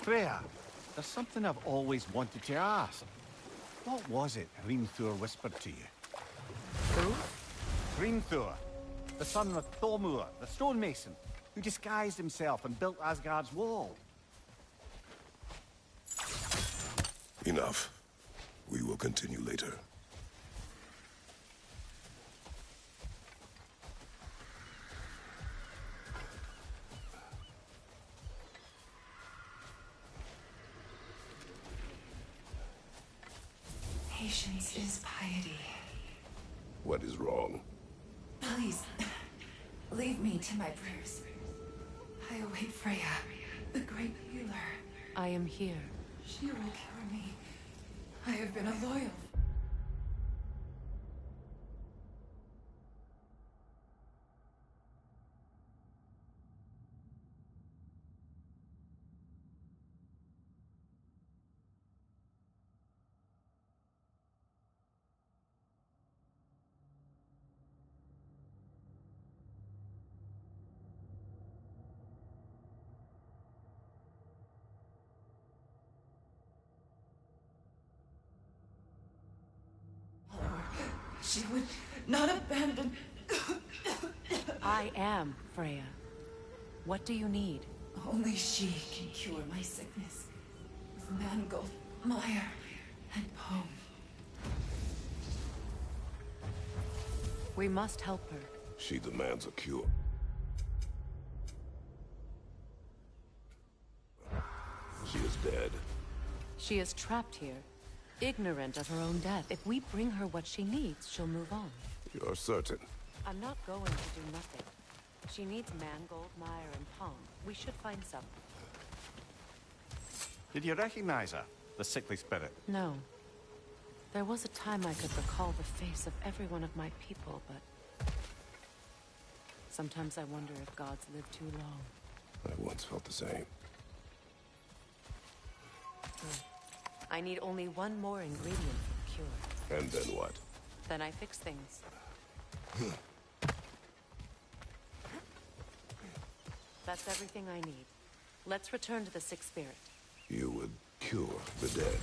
Freya, there's something I've always wanted to ask. What was it Hrimthur whispered to you? Who? Hrimthur, the son of Thormur, the stonemason, who disguised himself and built Asgard's wall. Enough. We will continue later. Patience is piety. What is wrong? Please, leave me to my prayers. I await Freya, the great healer. I am here. She will cure me. I have been a loyal. She would not abandon. I am Freya. What do you need? Only she can cure my sickness. With mangold, mire, and poem. We must help her. She demands a cure. She is dead. She is trapped here, ignorant of her own death. If we bring her what she needs, she'll move on. You're certain? I'm not going to do nothing. She needs mangold, mire, and palm. We should find some. Did you recognize her, the sickly spirit? No. There was a time I could recall the face of every one of my people, but sometimes I wonder if gods live too long. I once felt the same. I need only one more ingredient for the cure. And then what? Then I fix things. That's everything I need. Let's return to the Sixth Spirit. You would cure the dead.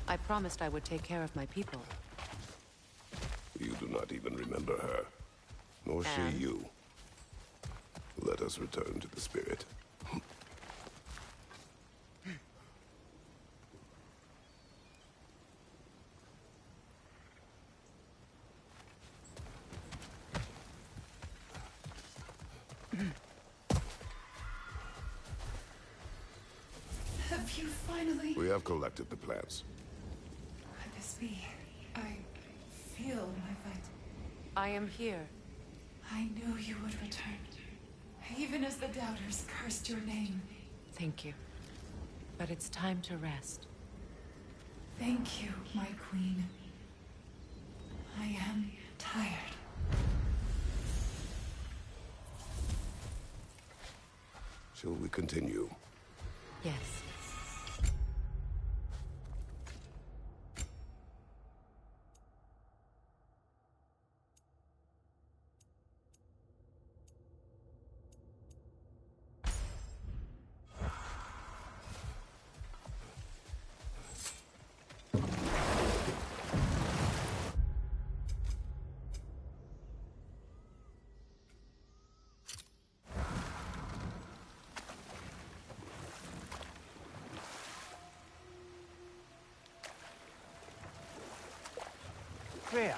I promised I would take care of my people. You do not even remember her. Nor And? she you. Let us return to the spirit. Have you finally? We have collected the plants. Could this be? I feel my fight. I am here. I knew you would return. Even as the doubters cursed your name. Thank you. But it's time to rest. Thank you, my queen. I am tired. Shall we continue? Yes. Freya,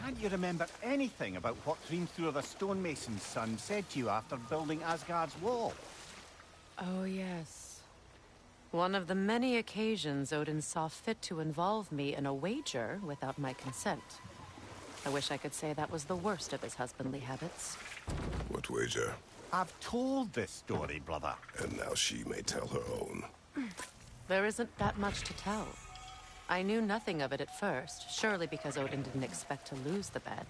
can't you remember anything about what Hrimthur the stonemason's son said to you after building Asgard's wall? Oh, yes. One of the many occasions Odin saw fit to involve me in a wager without my consent. I wish I could say that was the worst of his husbandly habits. What wager? I've told this story, brother. And now she may tell her own. There isn't that much to tell. I knew nothing of it at first, surely because Odin didn't expect to lose the bet.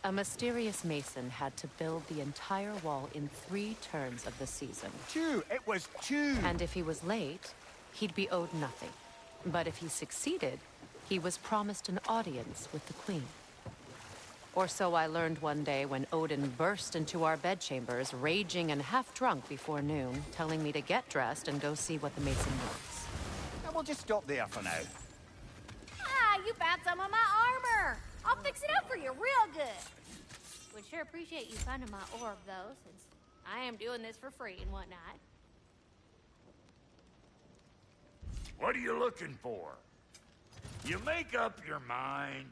A mysterious mason had to build the entire wall in 3 turns of the season. 2! It was 2! And if he was late, he'd be owed nothing. But if he succeeded, he was promised an audience with the queen. Or so I learned one day when Odin burst into our bedchambers, raging and half-drunk before noon, telling me to get dressed and go see what the Mason wants. And we'll just stop there for now. Ah, you found some of my armor! I'll fix it up for you real good! Would sure appreciate you finding my orb, though, since I am doing this for free and whatnot. What are you looking for? You make up your mind.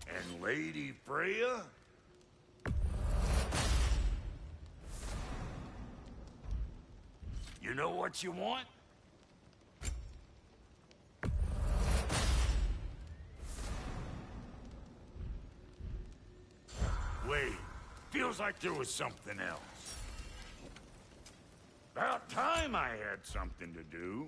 And Lady Freya? You know what you want? Wait, feels like there was something else. About time I had something to do.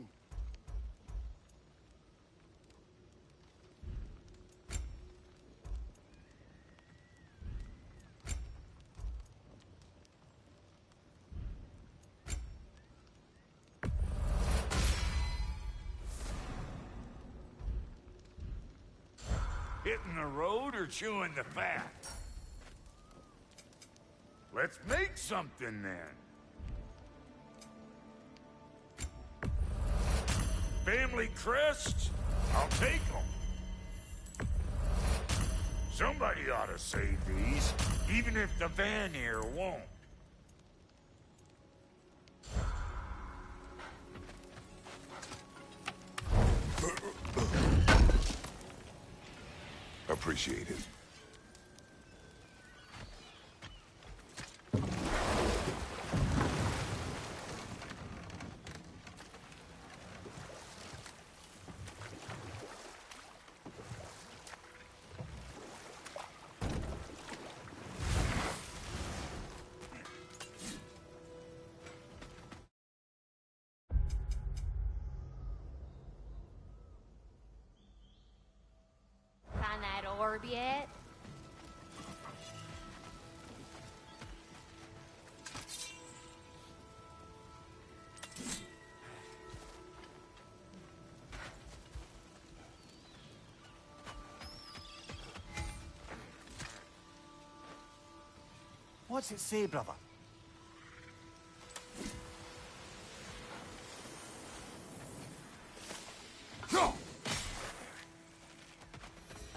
Hitting the road or chewing the fat? Let's make something then. Family crests? I'll take them. Somebody ought to save these, even if the Vanir won't. Appreciate it. Find that orb yet? What's it say, brother?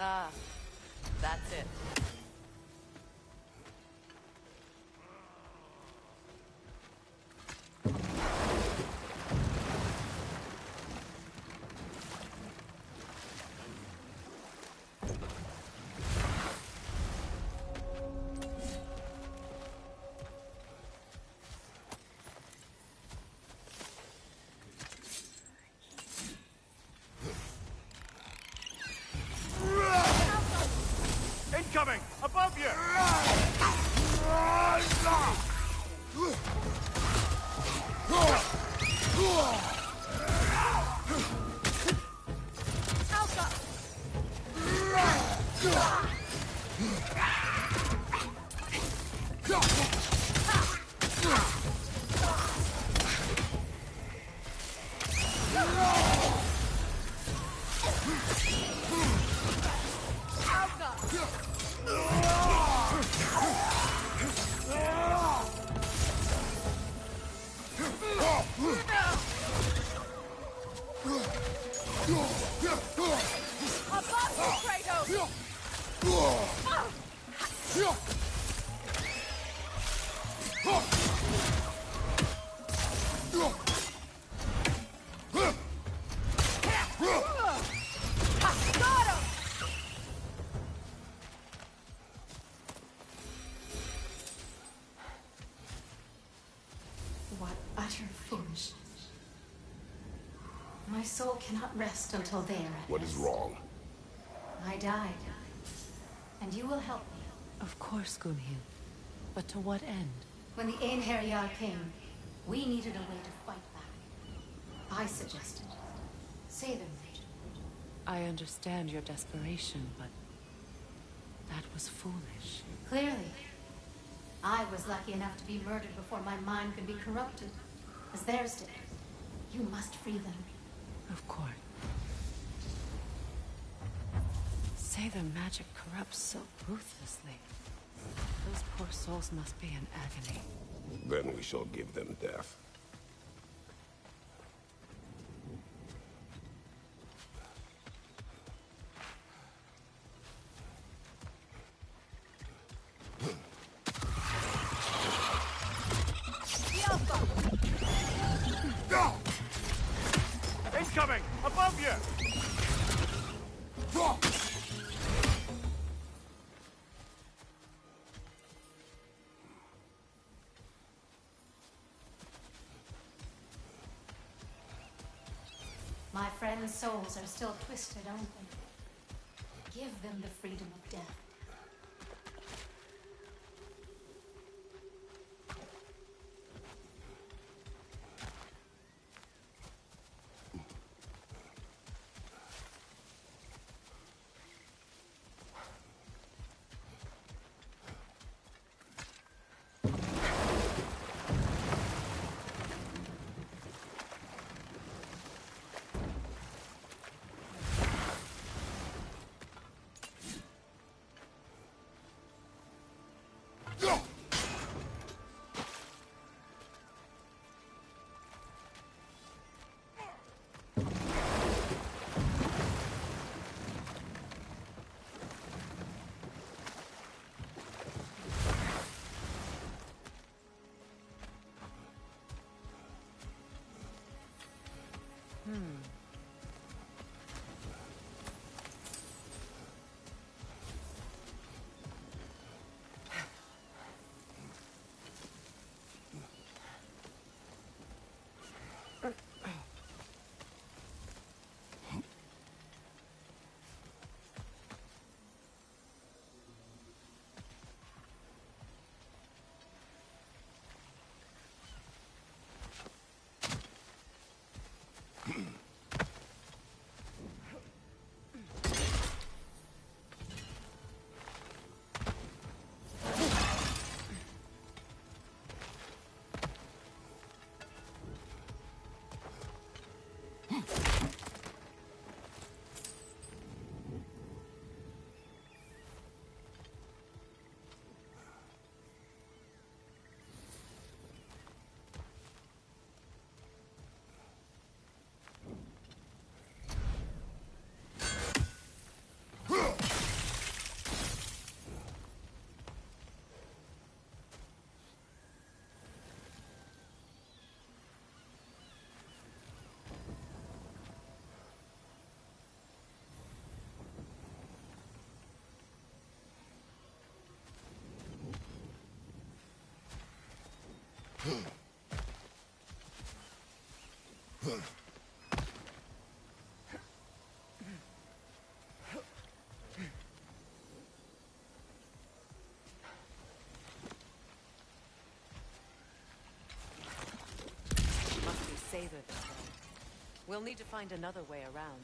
Ah, that's it. Incoming! Above you! What utter foolishness. My soul cannot rest until they are at What is rest. wrong? I died. And you will help me. Of course, Gunhild. But to what end? When the Einherjar came, we needed a way to fight back. I suggested. Say them, Major. I understand your desperation, but that was foolish. Clearly. I was lucky enough to be murdered before my mind could be corrupted, as theirs did. You must free them. Of course. Say their magic corrupts so ruthlessly. Those poor souls must be in agony. Then we shall give them death. Incoming! Above you! My friends' souls are still twisted, aren't they? Give them the freedom of death. Must be Sather this way. We'll need to find another way around.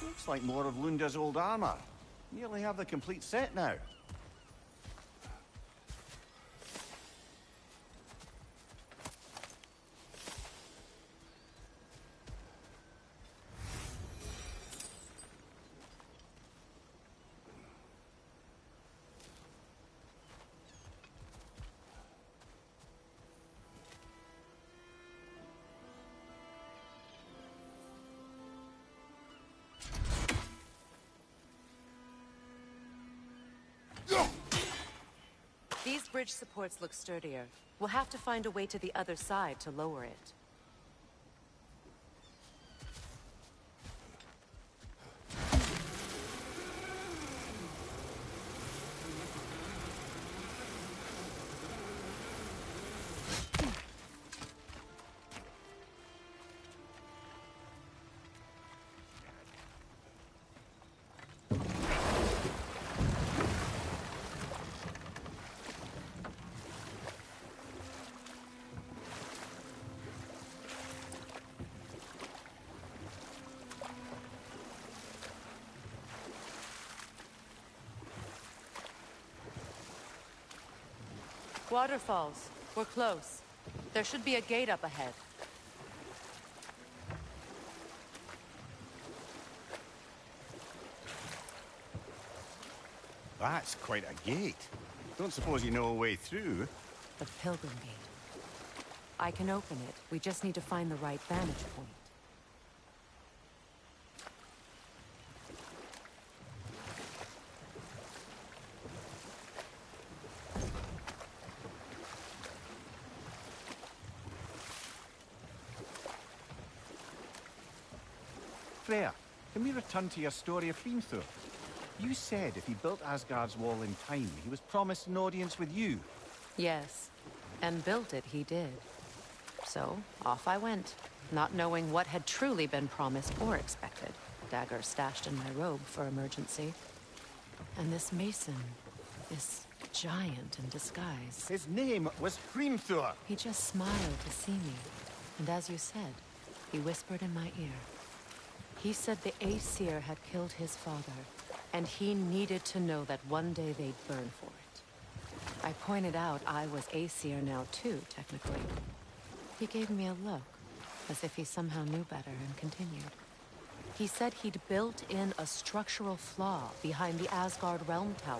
Looks like more of Lunda's old armor. Nearly have the complete set now. These bridge supports look sturdier. We'll have to find a way to the other side to lower it. Waterfalls. We're close. There should be a gate up ahead. That's quite a gate. Don't suppose you know a way through? The Pilgrim Gate. I can open it. We just need to find the right vantage point. Freya, can we return to your story of Hrimthur? You said if he built Asgard's wall in time, he was promised an audience with you. Yes, and built it he did. So, off I went, not knowing what had truly been promised or expected. Dagger stashed in my robe for emergency. And this mason, this giant in disguise. His name was Hrimthur. He just smiled to see me. And as you said, he whispered in my ear. He said the Aesir had killed his father, and he needed to know that one day they'd burn for it. I pointed out I was Aesir now too, technically. He gave me a look, as if he somehow knew better, and continued. He said he'd built in a structural flaw behind the Asgard Realm Tower.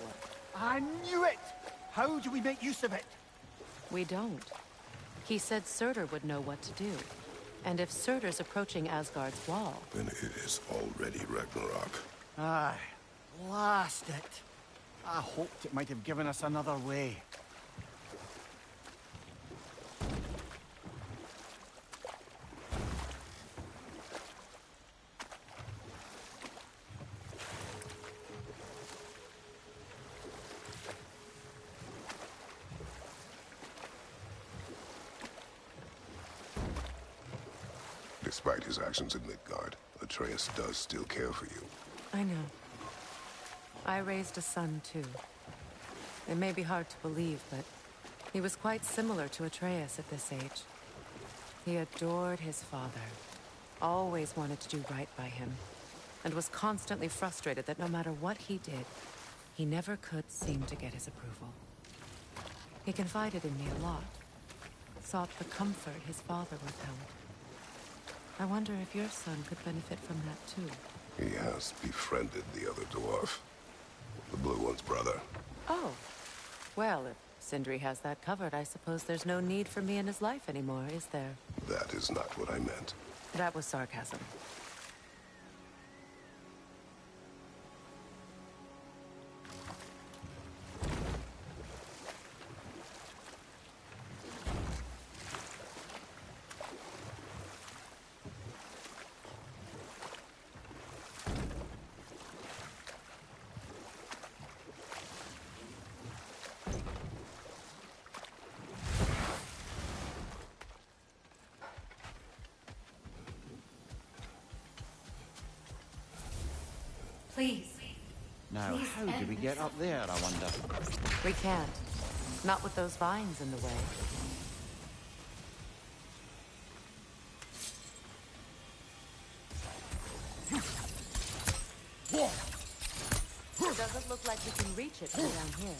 I knew it! How do we make use of it? We don't. He said Surtur would know what to do. And if Surtur's approaching Asgard's wall... Then it is already Ragnarok. Aye, blast it. I hoped it might have given us another way. Despite his actions in Midgard, Atreus does still care for you. I know. I raised a son, too. It may be hard to believe, but he was quite similar to Atreus at this age. He adored his father, always wanted to do right by him, and was constantly frustrated that no matter what he did, he never could seem to get his approval. He confided in me a lot, sought the comfort his father withheld. I wonder if your son could benefit from that, too. He has befriended the other dwarf. The blue one's brother. Oh. Well, if Sindri has that covered, I suppose there's no need for me in his life anymore, is there? That is not what I meant. That was sarcasm. Please. Now, Please how do end we get this. up there, I wonder? We can't. Not with those vines in the way. It doesn't look like we can reach it from down here.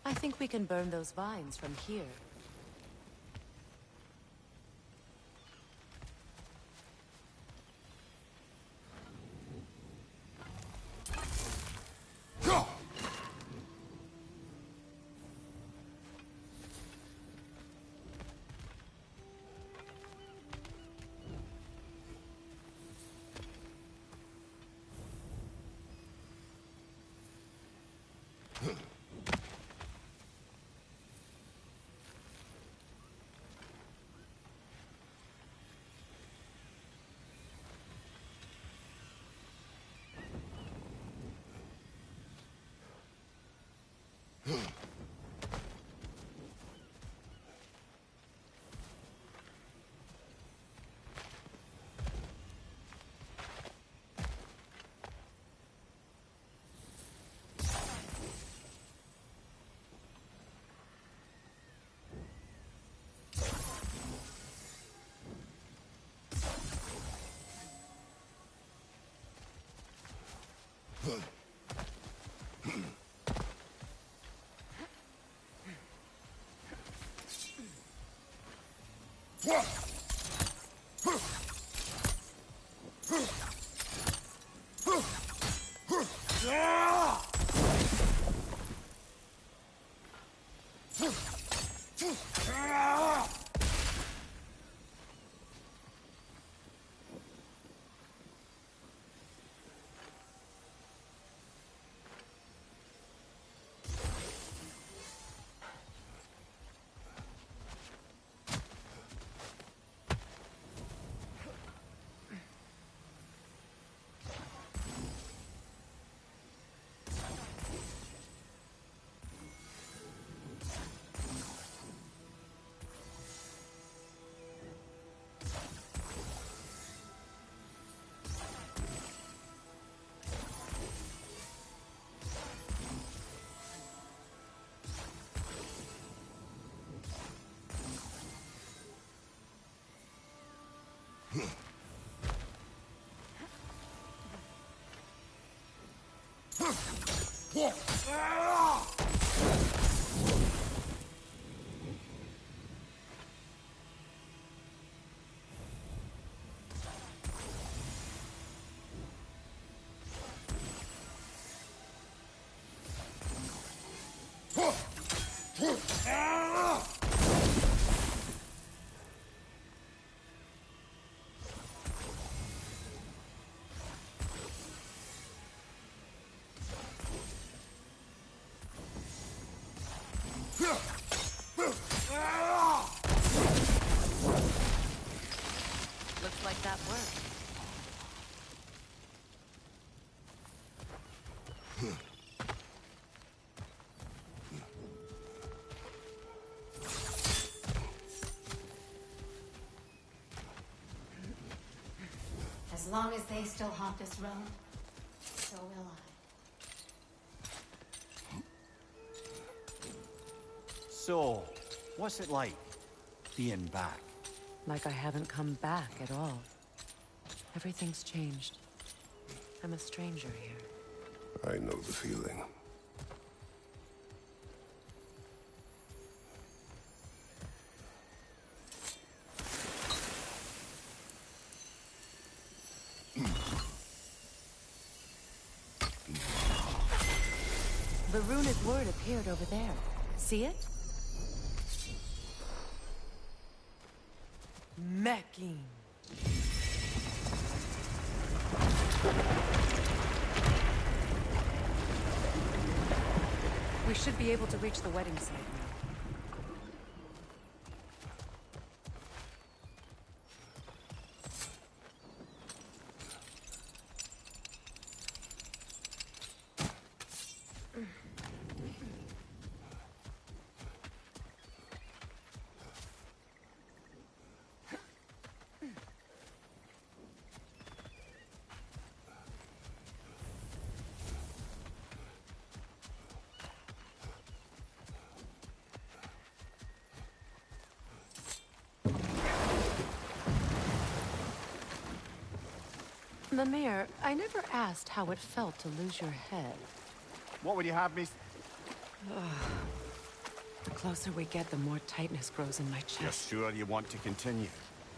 I think we can burn those vines from here. Looks like that worked. As long as they still haunt this road, so will I. So, what's it like, being back? Like I haven't come back at all. Everything's changed. I'm a stranger here. I know the feeling. The runic word appeared over there. See it? Mecking. We should be able to reach the wedding site now. Mimir, I never asked how it felt to lose your head. What would you have me... The closer we get, the more tightness grows in my You're chest. sure you want to continue?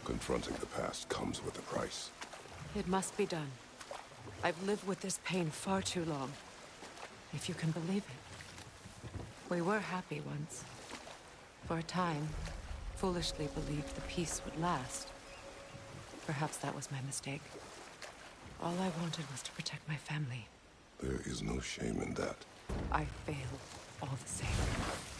Confronting the past comes with a price. It must be done. I've lived with this pain far too long. If you can believe it. We were happy once. For a time, foolishly believed the peace would last. Perhaps that was my mistake. All I wanted was to protect my family. There is no shame in that. I failed all the same.